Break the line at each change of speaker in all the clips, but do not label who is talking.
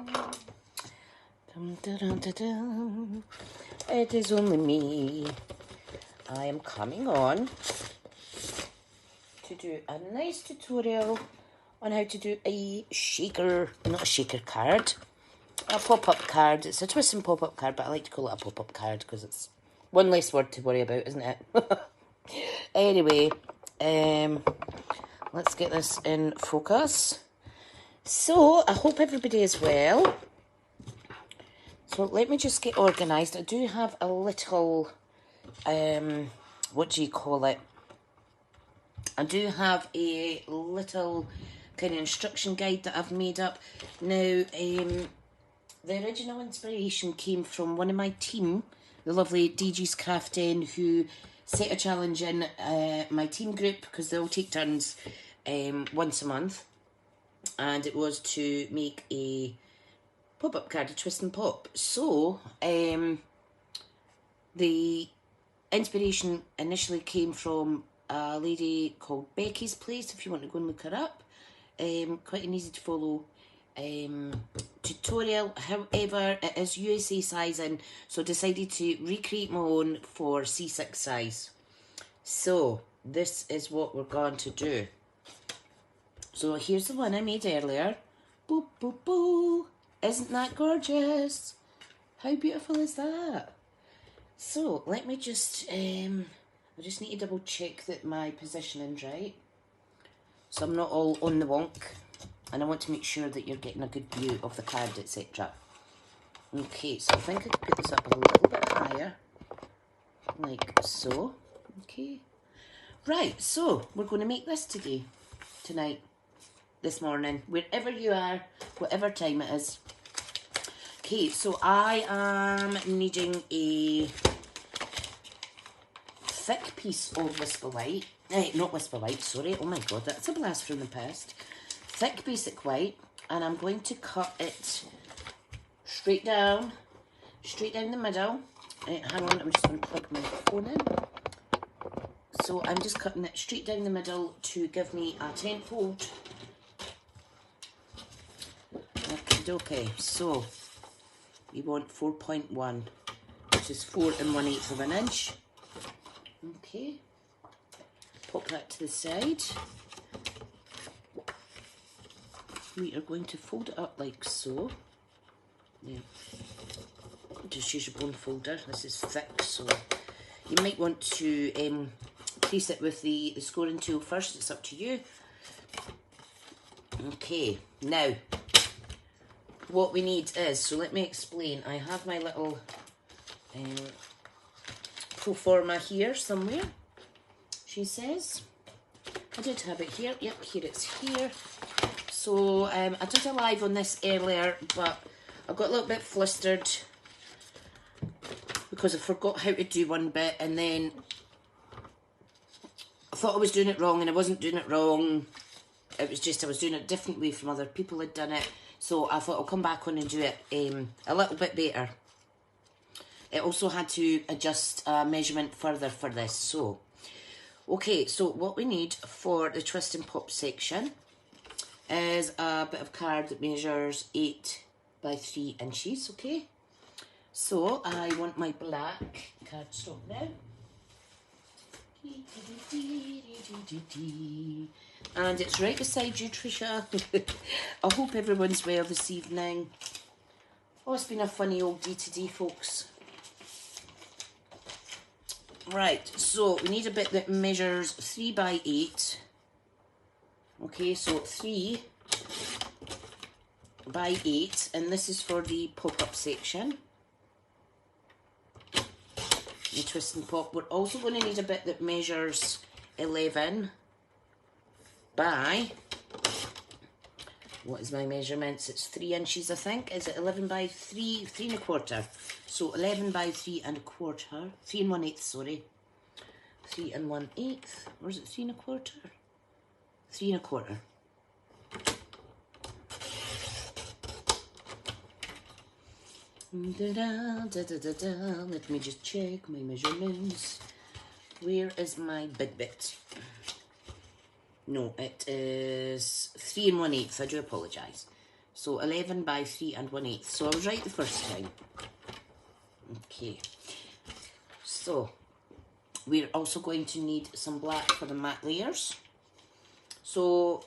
Dum, dum, dum, dum, dum. It is only me. I am coming on to do a nice tutorial on how to do a shaker, not a shaker card, a pop-up card. It's a twist and pop-up card, but I like to call it a pop-up card because it's one less word to worry about, isn't it? Anyway, let's get this in focus. So, I hope everybody is well. So, let me just get organised. I do have a little, what do you call it? I do have a little kind of instruction guide that I've made up. Now, the original inspiration came from one of my team, the lovely DG's Crafting, who set a challenge in my team group because they all take turns once a month. And it was to make a pop-up card, a twist and pop. So, the inspiration initially came from a lady called Beccy's Place, if you want to go and look her up. Quite an easy to follow tutorial. However, it is USA sizing, so I decided to recreate my own for C6 size. So, this is what we're going to do. So, here's the one I made earlier. Boo, boo, boo. Isn't that gorgeous? How beautiful is that? So, let me just, I just need to double check that my positioning's right. So I'm not all on the wonk. And I want to make sure that you're getting a good view of the card, etc. Okay, so I think I could put this up a little bit higher. Like so. Okay. Right, so we're going to make this today. Tonight. This morning. Wherever you are, whatever time it is. Okay, so I am needing a thick piece of Whisper White. Not Whisper White, sorry. Oh my god, that's a blast from the past. Thick basic white, and I'm going to cut it straight down the middle. Hang on, I'm just going to plug my phone in. So I'm just cutting it straight down the middle to give me a 10 fold. Okay, so we want 4.1, which is 4 1/8 of an inch. Okay, pop that to the side. We are going to fold it up like so. Yeah. Just use your bone folder. This is thick, so you might want to crease it with the scoring tool first. It's up to you. Okay, now what we need is, so let me explain. I have my little pro forma here somewhere, she says. I did have it here. Yep, here it's here. So I did a live on this earlier, but I got a little bit flustered because I forgot how to do one bit, and then I thought I was doing it wrong, and I wasn't doing it wrong. It was just I was doing it differently from other people had done it. So I thought I'll come back on and do it a little bit better. It also had to adjust measurement further for this. So, okay, so what we need for the twist and pop section is a bit of card that measures 8 by 3 inches, okay? So I want my black cardstock now. And it's right beside you, Tricia. I hope everyone's well this evening. Oh, it's been a funny old day today, folks. Right, so we need a bit that measures 3 by 8. Okay, so 3 by 8, and this is for the pop-up section. The twist and pop. We're also going to need a bit that measures 11 by, what is my measurements? It's 3 inches, I think. Is it 11 by 3? 3 1/4. So 11 by 3 1/4. 3 1/8, sorry. 3 1/8. Or is it 3 1/4? 3 1/4. Let me just check my measurements. Where is my big bit? No, it is 3 1/8. I do apologise. So 11 by 3 1/8. So I was right the first time. Okay. So we're also going to need some black for the matte layers. So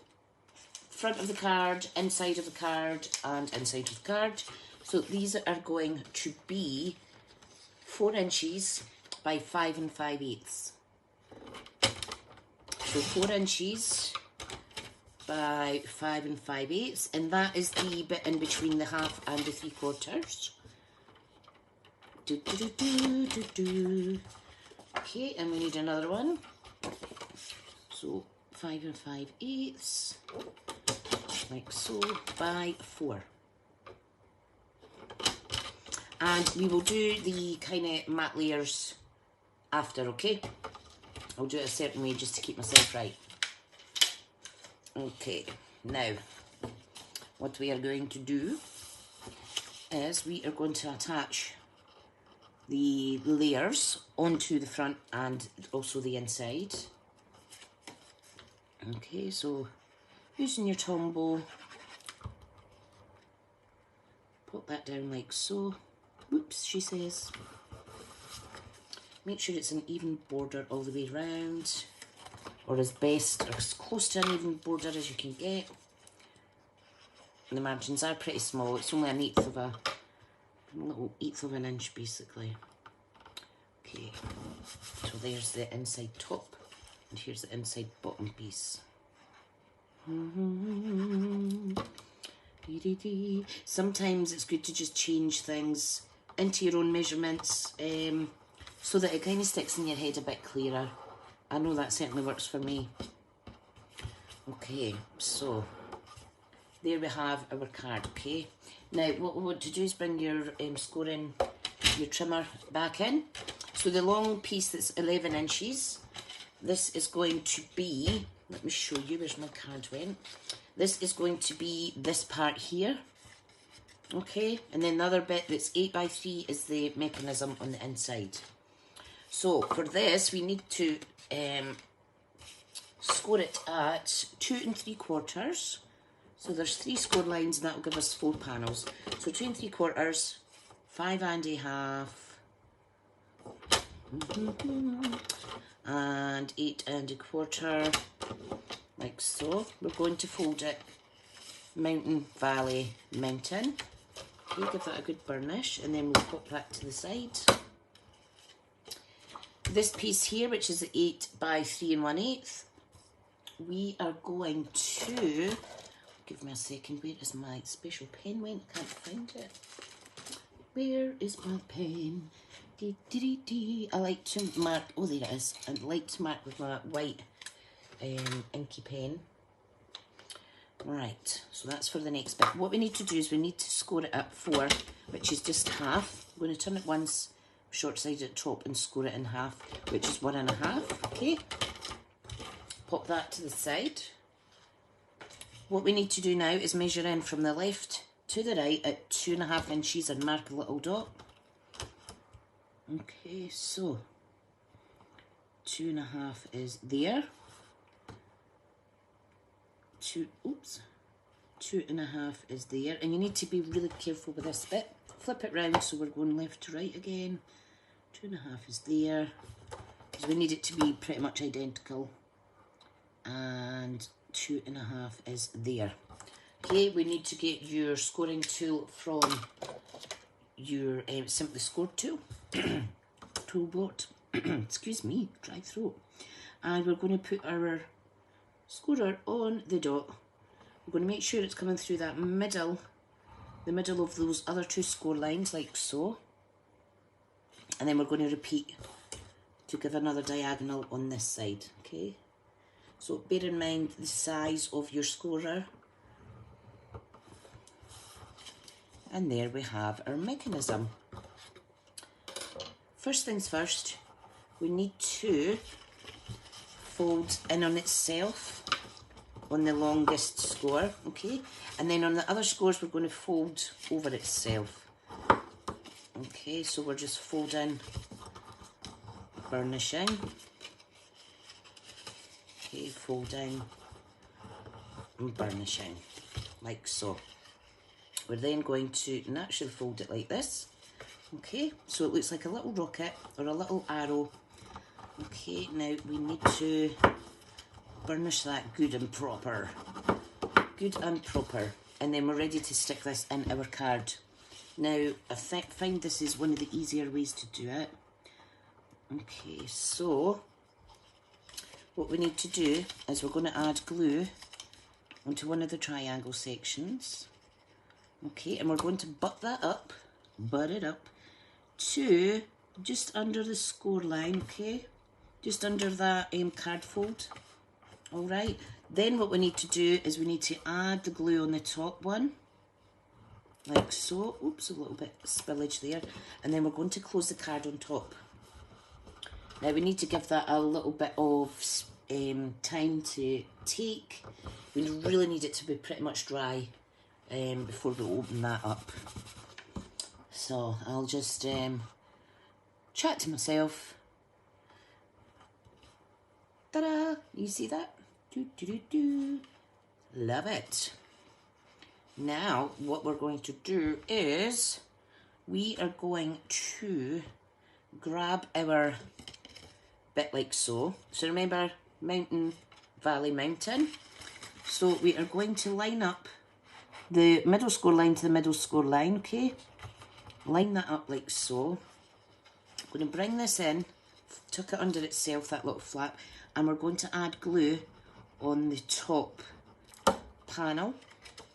front of the card, inside of the card, and inside of the card. So these are going to be 4 inches by 5 5/8. So 4 inches by 5 5/8, and that is the bit in between the half and the 3/4. Okay, and we need another one. So 5 5/8, like so, by 4. And we will do the kind of matte layers after, okay? I'll do it a certain way just to keep myself right. Okay, now what we are going to do is we are going to attach the layers onto the front and also the inside. Okay, so using your Tombow, put that down like so. Whoops, she says. Make sure it's an even border all the way around, or as best, or as close to an even border as you can get. And the margins are pretty small. It's only an eighth of a little eighth of an inch basically. Okay, so there's the inside top, and here's the inside bottom piece. Sometimes it's good to just change things into your own measurements so that it kind of sticks in your head a bit clearer. I know that certainly works for me. Okay, so there we have our card, okay? Now what we want to do is bring your scoring, your trimmer back in. So the long piece that's 11 inches, this is going to be, let me show you, where's my card went? This is going to be this part here, okay? And then the other bit that's 8 by 3 is the mechanism on the inside. So for this, we need to score it at 2 3/4. So there's 3 score lines, and that will give us 4 panels. So 2 3/4, 5 1/2, and 8 1/4, like so. We're going to fold it mountain, valley, mountain. Okay, give that a good burnish, and then we'll pop that to the side. This piece here, which is 8 by 3 1/8, we are going to, give me a second, where is my special pen went? I can't find it. Where is my pen? I like to mark, oh there it is, I like to mark with my white inky pen. Right, so that's for the next bit. What we need to do is we need to score it at 4, which is just half. I'm going to turn it once, short side at the top, and score it in half, which is 1 1/2, okay? Pop that to the side. What we need to do now is measure in from the left to the right at 2 1/2 inches and mark a little dot. Okay, so 2 1/2 is there. 2 1/2 is there, and you need to be really careful with this bit. Flip it round so we're going left to right again. 2 1/2 is there, because we need it to be pretty much identical, and 2 1/2 is there. Okay, we need to get your scoring tool from your Simply Score tool, toolboard. Excuse me, dry throat. And we're going to put our scorer on the dot. We're going to make sure it's coming through that middle, the middle of those other 2 score lines, like so. And then we're going to repeat to give another diagonal on this side, okay? So bear in mind the size of your scorer. And there we have our mechanism. First things first, we need to fold in on itself on the longest score, okay? And then on the other scores, we're going to fold over itself. Okay, so we're just folding, burnishing. Okay, folding and burnishing, like so. we're then going to naturally fold it like this. Okay, so it looks like a little rocket or a little arrow. Okay, now we need to burnish that good and proper. Good and proper. And then we're ready to stick this in our card. Now, I find this is one of the easier ways to do it. Okay, so what we need to do is we're going to add glue onto one of the triangle sections. Okay, and we're going to butt it up to just under the score line, okay? Just under that card fold. All right, then what we need to do is we need to add the glue on the top one, like so. Oops, a little bit of spillage there. And then we're going to close the card on top. Now we need to give that a little bit of time to take. We really need it to be pretty much dry before we open that up. So I'll just chat to myself. Ta-da! You see that? Do. Love it. Now what we're going to do is we are going to grab our bit like so. So remember, mountain, valley, mountain. So we are going to line up the middle score line to the middle score line, okay? Line that up like so. I'm going to bring this in, tuck it under itself, that little flap, and we're going to add glue on the top panel,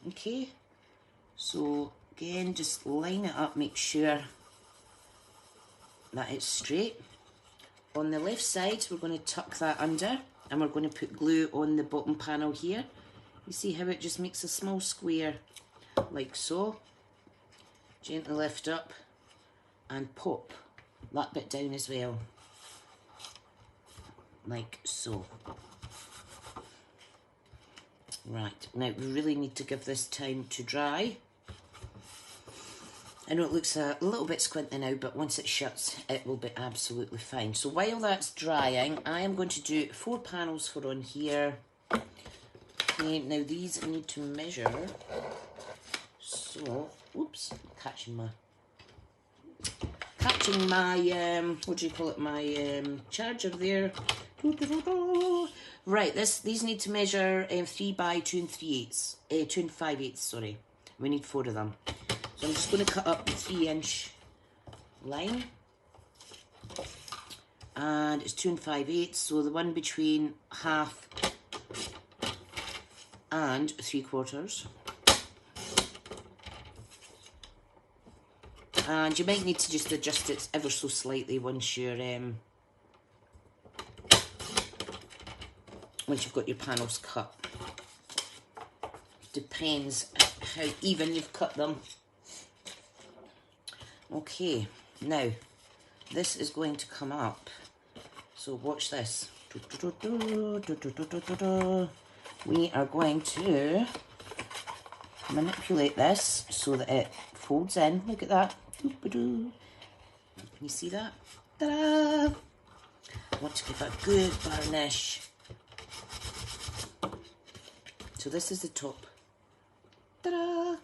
okay? So again, just line it up, make sure that it's straight. On the left side, we're going to tuck that under, and we're going to put glue on the bottom panel here. You see how it just makes a small square, like so. Gently lift up and pop that bit down as well, like so. Right, now we really need to give this time to dry. I know it looks a little bit squinty now, but once it shuts, it will be absolutely fine. So while that's drying, I am going to do 4 panels for on here. Okay, now these I need to measure. So, oops, catching my what do you call it, my charger there. Right, these need to measure 3 by 2 3/8, 2 5/8, sorry. We need 4 of them. So I'm just going to cut up the 3-inch line, and it's 2 5/8, so the one between half and 3/4. And you might need to just adjust it ever so slightly once you're once you've got your panels cut. Depends how even you've cut them. Okay, now this is going to come up. So watch this. We are going to manipulate this so that it folds in. Look at that. Can you see that? Ta-da! I want to give it a good varnish. So this is the top. Ta-da!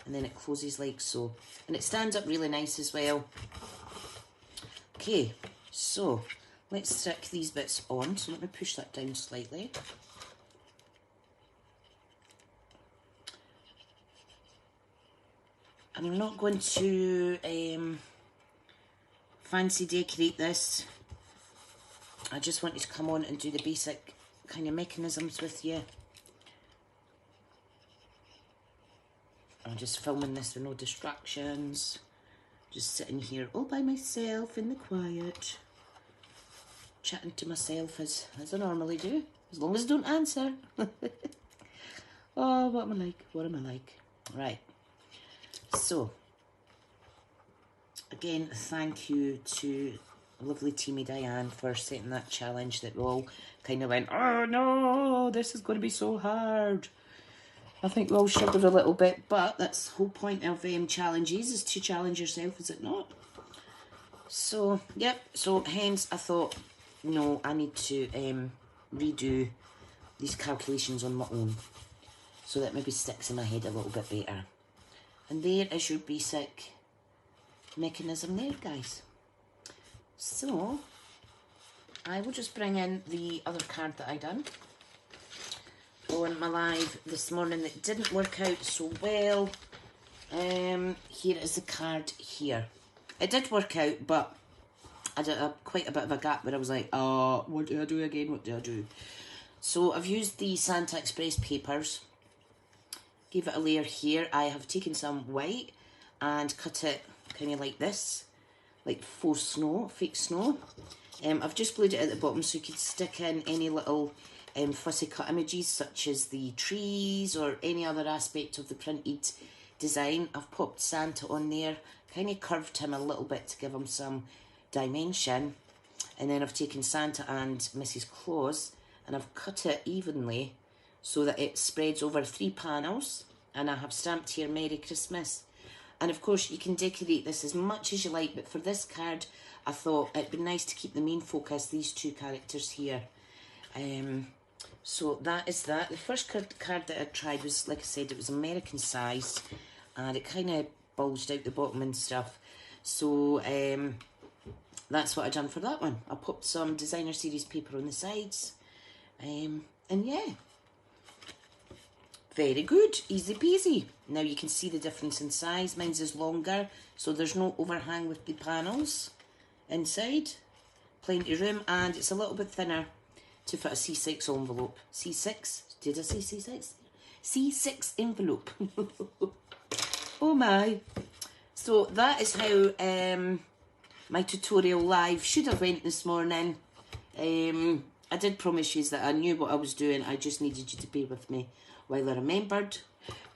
And then it closes like so. And it stands up really nice as well. Okay, so let's stick these bits on. So let me push that down slightly. I'm not going to fancy decorate this. I just wanted to come on and do the basic kind of mechanisms with you. I'm just filming this with no distractions. Just sitting here all by myself in the quiet. Chatting to myself as I normally do. As long as I don't answer. Oh, what am I like? What am I like? Right. So, again, thank you to lovely Teamy Diane for setting that challenge that we all kind of went, oh no, this is going to be so hard. I think we all shivered a little bit, but that's the whole point of challenges, is to challenge yourself, is it not? So, yep, so hence I thought, no, I need to redo these calculations on my own, so that maybe sticks in my head a little bit better. And there is your basic mechanism there, guys. So I will just bring in the other card that I done on my live this morning that didn't work out so well. Here is the card here. It did work out, but I did quite a bit of a gap where I was like, oh, what do I do again? What do I do? So I've used the Santa Express papers. Gave it a layer here. I have taken some white and cut it kind of like this, like faux snow, fake snow. I've just glued it at the bottom so you could stick in any little fussy cut images such as the trees or any other aspect of the printed design. I've popped Santa on there, kind of curved him a little bit to give him some dimension, and then I've taken Santa and Mrs. Claus and I've cut it evenly so that it spreads over 3 panels, and I have stamped here Merry Christmas. And of course you can decorate this as much as you like, but for this card I thought it'd be nice to keep the main focus, these 2 characters here. So that is that. The first card that I tried was, like I said, it was American size and it kind of bulged out the bottom and stuff. So that's what I done for that one. I popped some designer series paper on the sides. And yeah, very good, easy peasy. Now you can see the difference in size. Mine's is longer, so there's no overhang with the panels inside. Plenty of room, and it's a little bit thinner to fit a C6 envelope. C6? Did I say C6? C6 envelope. Oh my. So that is how my tutorial live should have went this morning. I did promise you that I knew what I was doing. I just needed you to bear with me while I remembered.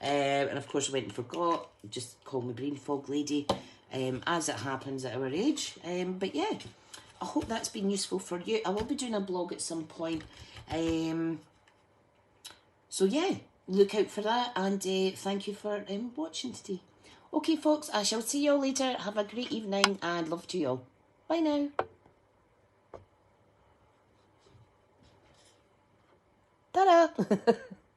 And of course I went and forgot. Just call me brain fog lady, as it happens at our age. But yeah, I hope that's been useful for you. I will be doing a blog at some point. So yeah, look out for that, and thank you for watching today. Okay folks, I shall see you all later. Have a great evening and love to you all. Bye now. Ta-da!